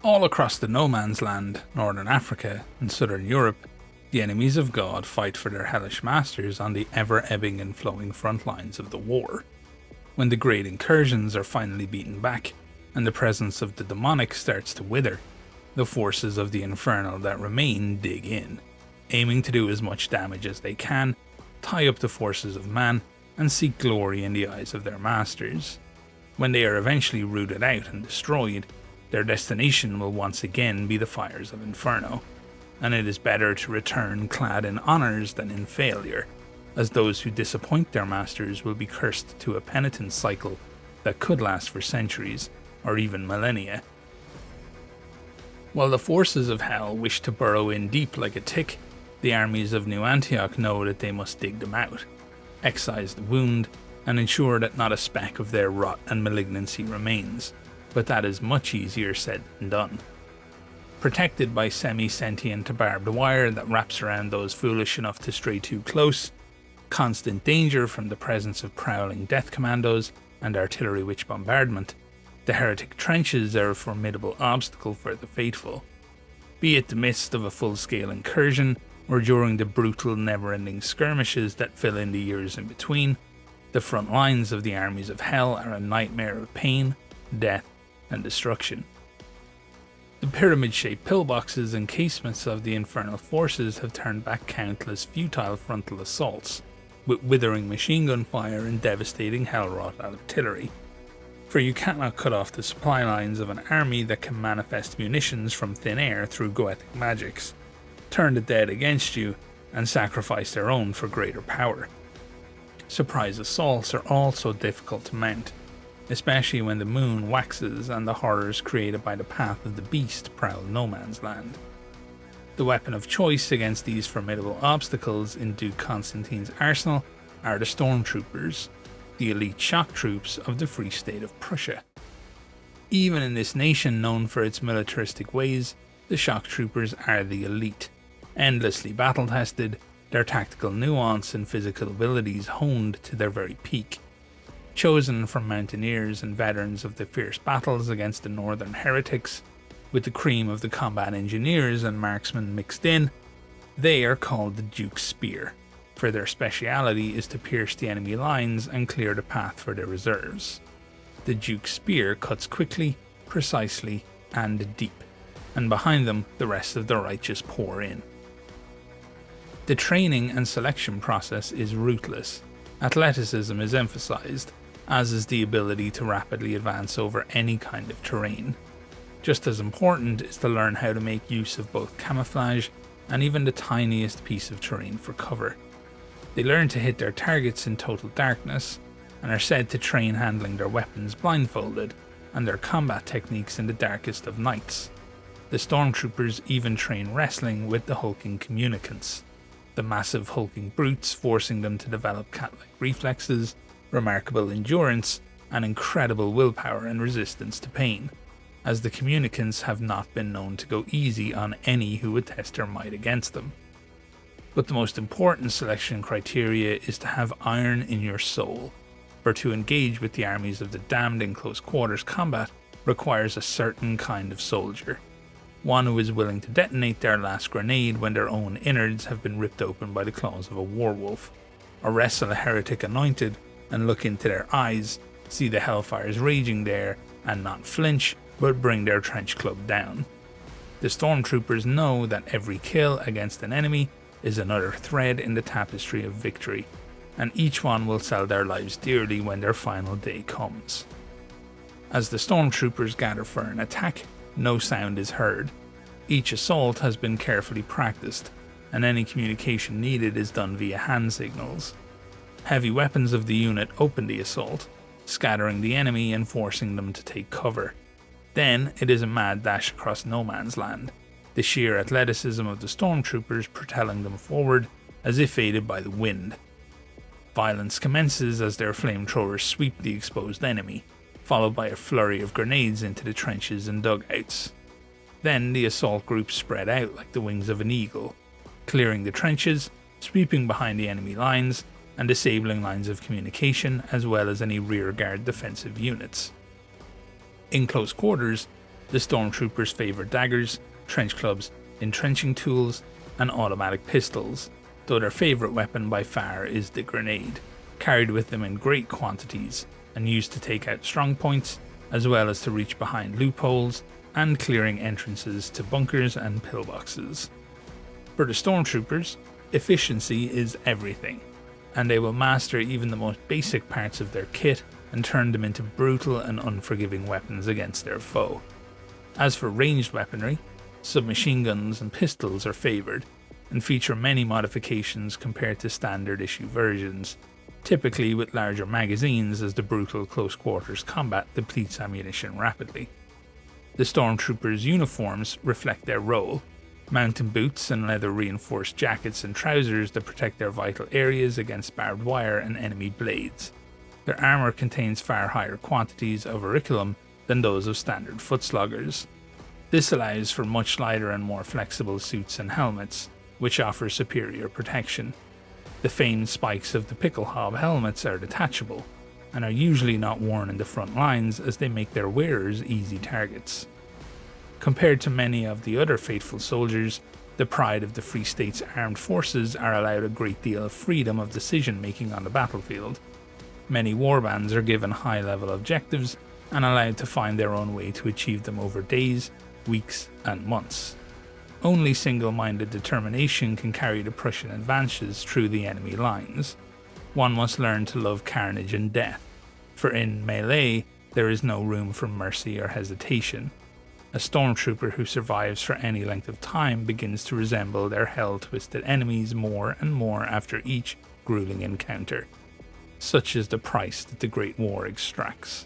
All across the no man's land, northern Africa, and southern Europe, the enemies of God fight for their hellish masters on the ever-ebbing and flowing front lines of the war. When the great incursions are finally beaten back, and the presence of the demonic starts to wither, the forces of the infernal that remain dig in, aiming to do as much damage as they can, tie up the forces of man, and seek glory in the eyes of their masters. When they are eventually rooted out and destroyed, their destination will once again be the fires of Inferno, and it is better to return clad in honours than in failure, as those who disappoint their masters will be cursed to a penitence cycle that could last for centuries, or even millennia. While the forces of hell wish to burrow in deep like a tick, the armies of New Antioch know that they must dig them out, excise the wound, and ensure that not a speck of their rot and malignancy remains, but that is much easier said than done. Protected by semi-sentient barbed wire that wraps around those foolish enough to stray too close, constant danger from the presence of prowling death commandos and artillery witch bombardment, the Heretic Trenches are a formidable obstacle for the faithful. Be it the midst of a full-scale incursion, or during the brutal never-ending skirmishes that fill in the years in between, the front lines of the armies of hell are a nightmare of pain, death, and destruction. The pyramid-shaped pillboxes and casements of the infernal forces have turned back countless futile frontal assaults, with withering machine gun fire and devastating hell-wrought artillery. For you cannot cut off the supply lines of an army that can manifest munitions from thin air through goetic magics, turn the dead against you, and sacrifice their own for greater power. Surprise assaults are also difficult to mount, especially when the moon waxes and the horrors created by the path of the beast prowl no man's land. The weapon of choice against these formidable obstacles in Duke Constantine's arsenal are the Stormtroopers, the elite shock troops of the Free State of Prussia. Even in this nation known for its militaristic ways, the shock troopers are the elite, endlessly battle-tested, their tactical nuance and physical abilities honed to their very peak. Chosen from mountaineers and veterans of the fierce battles against the northern heretics, with the cream of the combat engineers and marksmen mixed in, they are called the Duke's Spear, for their speciality is to pierce the enemy lines and clear the path for their reserves. The Duke's Spear cuts quickly, precisely, and deep, and behind them the rest of the righteous pour in. The training and selection process is ruthless. Athleticism is emphasized, as is the ability to rapidly advance over any kind of terrain. Just as important is to learn how to make use of both camouflage and even the tiniest piece of terrain for cover. They learn to hit their targets in total darkness, and are said to train handling their weapons blindfolded, and their combat techniques in the darkest of nights. The Stormtroopers even train wrestling with the hulking communicants, the massive hulking brutes forcing them to develop cat-like reflexes, remarkable endurance, and incredible willpower and resistance to pain, as the communicants have not been known to go easy on any who would test their might against them. But the most important selection criteria is to have iron in your soul, for to engage with the armies of the damned in close quarters combat requires a certain kind of soldier, one who is willing to detonate their last grenade when their own innards have been ripped open by the claws of a werewolf, or wrestle a heretic anointed and look into their eyes, see the hellfires raging there, and not flinch, but bring their trench club down. The Stormtroopers know that every kill against an enemy is another thread in the tapestry of victory, and each one will sell their lives dearly when their final day comes. As the Stormtroopers gather for an attack, no sound is heard. Each assault has been carefully practiced, and any communication needed is done via hand signals. Heavy weapons of the unit open the assault, scattering the enemy and forcing them to take cover. Then it is a mad dash across no man's land, the sheer athleticism of the Stormtroopers propelling them forward as if aided by the wind. Violence commences as their flamethrowers sweep the exposed enemy, followed by a flurry of grenades into the trenches and dugouts. Then the assault groups spread out like the wings of an eagle, clearing the trenches, sweeping behind the enemy lines, and disabling lines of communication as well as any rearguard defensive units. In close quarters, The Stormtroopers favour daggers, trench clubs, entrenching tools, and automatic pistols, though their favourite weapon by far is the grenade, carried with them in great quantities and used to take out strong points, as well as to reach behind loopholes and clearing entrances to bunkers and pillboxes. For the Stormtroopers, efficiency is everything, and they will master even the most basic parts of their kit and turn them into brutal and unforgiving weapons against their foe. As for ranged weaponry, submachine guns and pistols are favoured, and feature many modifications compared to standard issue versions, typically with larger magazines as the brutal close quarters combat depletes ammunition rapidly. The Stormtroopers' uniforms reflect their role: mountain boots and leather reinforced jackets and trousers that protect their vital areas against barbed wire and enemy blades. Their armour contains far higher quantities of auriculum than those of standard foot sloggers. This allows for much lighter and more flexible suits and helmets, which offer superior protection. The famed spikes of the picklehob helmets are detachable, and are usually not worn in the front lines as they make their wearers easy targets. Compared to many of the other faithful soldiers, the pride of the Free States armed forces are allowed a great deal of freedom of decision making on the battlefield. Many warbands are given high-level objectives and allowed to find their own way to achieve them over days, weeks, and months. Only single-minded determination can carry the Prussian advances through the enemy lines. One must learn to love carnage and death, for in melee there is no room for mercy or hesitation. A stormtrooper who survives for any length of time begins to resemble their hell-twisted enemies more and more after each grueling encounter. Such is the price that the Great War extracts.